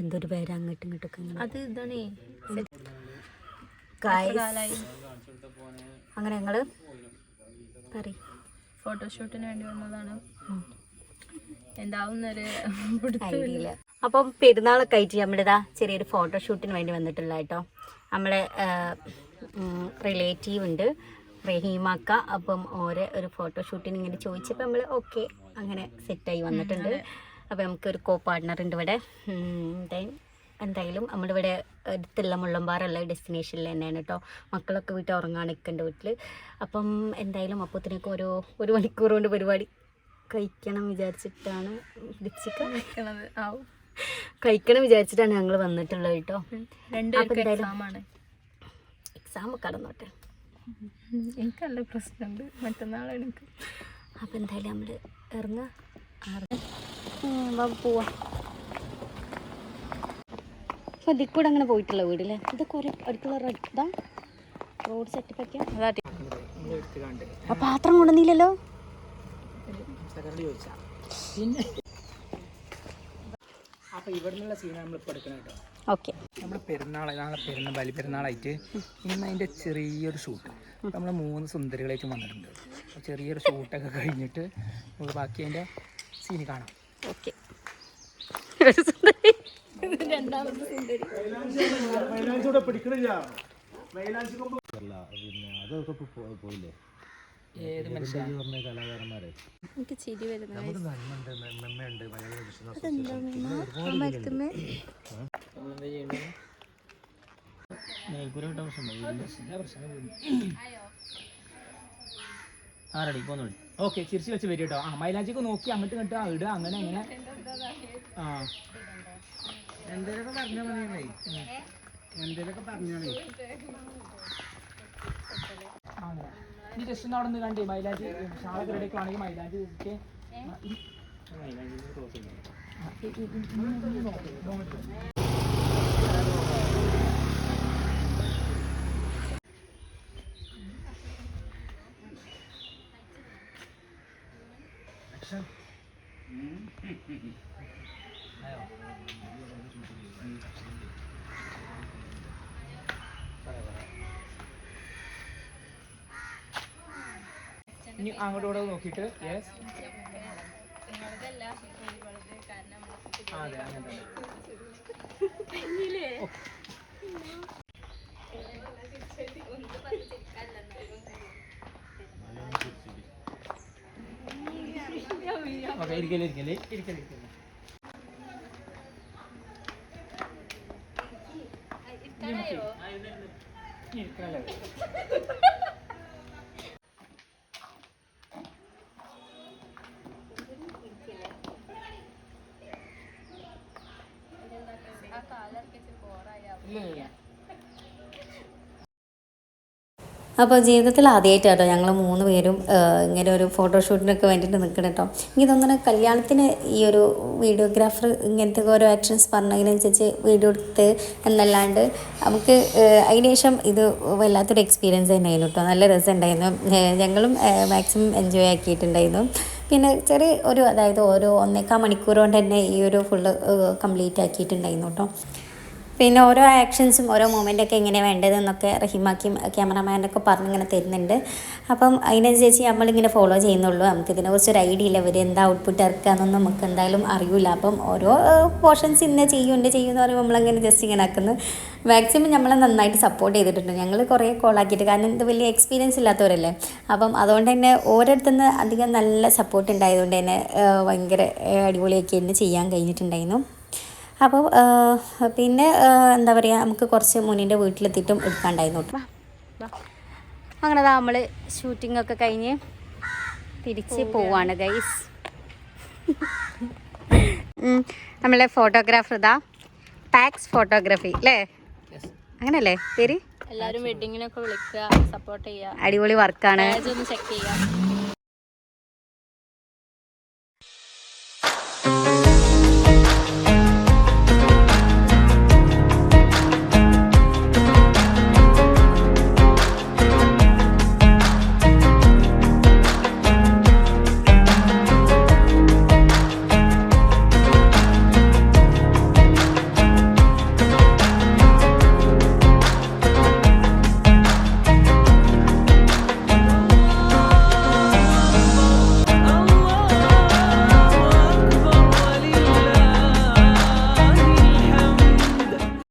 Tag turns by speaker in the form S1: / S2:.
S1: എന്തൊരു പേര് അങ്ങോട്ടും ഇങ്ങോട്ടൊക്കെ
S2: അത് ഇതാണേ
S1: അങ്ങനെ ഞങ്ങള്
S2: ഫോട്ടോഷൂട്ടിന് വേണ്ടി വന്നതാണ്. എന്താവുന്നൊരു
S1: ഐഡിയ. അപ്പം പെരുന്നാളൊക്കെ ആയിട്ട് നമ്മളിതാ ചെറിയൊരു ഫോട്ടോഷൂട്ടിന് വേണ്ടി വന്നിട്ടുള്ള കേട്ടോ. നമ്മളെ റിലേറ്റീവ് ഉണ്ട് റഹീമാക്ക. അപ്പം ഓരോ ഒരു ഫോട്ടോഷൂട്ടിന് ഇങ്ങനെ ചോദിച്ചപ്പോൾ നമ്മൾ ഓക്കെ അങ്ങനെ സെറ്റായി വന്നിട്ടുണ്ട്. അപ്പോൾ നമുക്കൊരു കോ പാർട്ട്ണർ ഉണ്ട് ഇവിടെ. എന്തായാലും നമ്മളിവിടെ അടുത്തുള്ള മുള്ളമ്പാറുള്ള ഡെസ്റ്റിനേഷനിൽ തന്നെയാണ് കേട്ടോ. മക്കളൊക്കെ വീട്ടിൽ ഉറങ്ങാൻ നിൽക്കേണ്ട വീട്ടിൽ. അപ്പം എന്തായാലും അപ്പോഴത്തേക്കും ഒരു മണിക്കൂർ കൊണ്ട് പരിപാടി കഴിക്കണം വിചാരിച്ചിട്ടാണ് ഞങ്ങൾ വന്നിട്ടുള്ളത് കേട്ടോ. എക്സാം കടന്നോട്ടെ,
S2: എനിക്ക് നല്ല പ്രശ്നമുണ്ട് മറ്റന്നാളെ എനിക്ക്.
S1: അപ്പം എന്തായാലും നമ്മൾ ഇറങ്ങാം പോവാം. അപ്പോൾ ഇതിൽ കൂടെ അങ്ങനെ പോയിട്ടുള്ള വീടില്ലേ? ഇതൊക്കെ ഒരു അടുത്തുള്ള ഇതാ റോഡ് സെറ്റപ്പൊക്കെ. ആ പാത്രം കൊണ്ടുവന്നില്ലല്ലോ.
S3: അപ്പോൾ ഇവിടെ നിന്നുള്ള സീനാണ് നമ്മളിപ്പോൾ എടുക്കുന്നത് കേട്ടോ.
S1: ഓക്കെ,
S3: നമ്മൾ ബലി പെരുന്നാളായിട്ട് ഇന്ന് അതിൻ്റെ ചെറിയൊരു ഷൂട്ട് നമ്മൾ 3 സുന്ദരികളായിട്ട് വന്നിട്ടുണ്ട്. ചെറിയൊരു ഷൂട്ടൊക്കെ കഴിഞ്ഞിട്ട് നമുക്ക് ബാക്കി അതിൻ്റെ സീന് കാണാം.
S1: ഓക്കെ.
S3: ഏത് മനുഷ്യന്മാരെ
S2: എനിക്ക് ചിരി വരുന്നത്
S3: ആറടി പോന്നോളി. ഓക്കെ, ചിരിച്ച് വെച്ച് വരും കേട്ടോ. മൈലാഞ്ചിക്ക് നോക്കി അങ്ങോട്ട് ഇങ്ങോട്ട് ഇടുക, അങ്ങനെ അങ്ങനെ. ആ എന്തേലൊക്കെ പറഞ്ഞാൽ മതി, എന്തേലൊക്കെ പറഞ്ഞാലേ. അങ്ങനെ ഇനി ജസ്റ്റ് ഒന്ന് അവിടെ നിന്ന് കണ്ടേ മൈലാഞ്ചി ഷാളൊക്കെ റെഡിയൊക്കെ ആണെങ്കിൽ മൈലാഞ്ചി ഒക്കെ ഇനി അങ്ങോട്ട് നോക്കിയിട്ട് യെസ്. അതെ അങ്ങനെ തന്നെ. ഓക്കെ, ഇരിക്കല്ലേ.
S1: അപ്പോൾ ജീവിതത്തിൽ ആദ്യമായിട്ടാട്ടോ ഞങ്ങൾ 3 പേരും ഇങ്ങനെ ഒരു ഫോട്ടോഷൂട്ടിനൊക്കെ വേണ്ടിയിട്ട് നിൽക്കണം കേട്ടോ. എനിക്ക് തോന്നുന്നു കല്യാണത്തിന് ഈ ഒരു വീഡിയോഗ്രാഫർ ഇങ്ങനത്തെ ഓരോ ആക്ഷൻസ് പറഞ്ഞതിനനുസരിച്ച് വീഡിയോ എടുത്ത് എന്നല്ലാണ്ട് നമുക്ക് അതിന് ശേഷം ഇത് വല്ലാത്തൊരു എക്സ്പീരിയൻസ് തന്നെയായിരുന്നു കേട്ടോ. നല്ല രസമുണ്ടായിരുന്നു. ഞങ്ങളും മാക്സിമം എൻജോയ് ആക്കിയിട്ടുണ്ടായിരുന്നു. പിന്നെ ചെറിയ ഒരു അതായത് ഓരോ 1.25 മണിക്കൂർ കൊണ്ട് തന്നെ ഈ ഒരു ഫുള്ള് കംപ്ലീറ്റ് ആക്കിയിട്ടുണ്ടായിരുന്നു കേട്ടോ. പിന്നെ ഓരോ ആക്ഷൻസും ഓരോ മൊമെൻ്റൊക്കെ എങ്ങനെ വേണ്ടതെന്നൊക്കെ റഹീമാക്കിയും ക്യാമറമാനൊക്കെ പറഞ്ഞിങ്ങനെ തരുന്നുണ്ട്. അപ്പം അതിനനുസരിച്ച് നമ്മളിങ്ങനെ ഫോളോ ചെയ്യുന്നുള്ളൂ. നമുക്കിതിനെക്കുറിച്ചൊരു ഐഡിയ ഇല്ല, ഇവർ എന്താ ഔട്ട്പുട്ട് ഇറക്കുകയെന്നൊന്നും നമുക്ക് എന്തായാലും അറിയില്ല. അപ്പം ഓരോ പോർഷൻസ് ഇന്നെ ചെയ്യുമെന്ന് പറയുമ്പോൾ നമ്മളങ്ങനെ ജസ്റ്റ് ഇങ്ങനെ ആക്കുന്നു. മാക്സിമം നമ്മളെ നന്നായിട്ട് സപ്പോർട്ട് ചെയ്തിട്ടുണ്ട്. ഞങ്ങൾ കുറേ കോളാക്കിയിട്ട്, കാരണം ഇത് വലിയ എക്സ്പീരിയൻസ് ഇല്ലാത്തവരല്ലേ. അപ്പം അതുകൊണ്ട് തന്നെ ഓരോരുത്തുനിന്ന് അധികം നല്ല സപ്പോർട്ട് ഉണ്ടായതുകൊണ്ട് തന്നെ ഭയങ്കര അടിപൊളിയൊക്കെ തന്നെ ചെയ്യാൻ കഴിഞ്ഞിട്ടുണ്ടായിരുന്നു. അപ്പോൾ പിന്നെ എന്താ പറയുക, നമുക്ക് കുറച്ച് മുന്നിൻ്റെ വീട്ടിലെത്തിയിട്ടും എടുക്കാണ്ടായിരുന്നു കേട്ടോ. അങ്ങനെ നമ്മൾ ഷൂട്ടിങ്ങൊക്കെ കഴിഞ്ഞ് തിരിച്ച് പോവാണ് ഗൈസ്. നമ്മളെ ഫോട്ടോഗ്രാഫർ ഇതാ പാക്സ് ഫോട്ടോഗ്രാഫി അല്ലേ, അങ്ങനല്ലേ പേര്?
S2: എല്ലാവരും വെഡിങ്ങിനൊക്കെ വിളിക്കുക, സപ്പോർട്ട് ചെയ്യുക.
S1: അടിപൊളി വർക്കാണ്.
S2: ചെക്ക് ചെയ്യുക.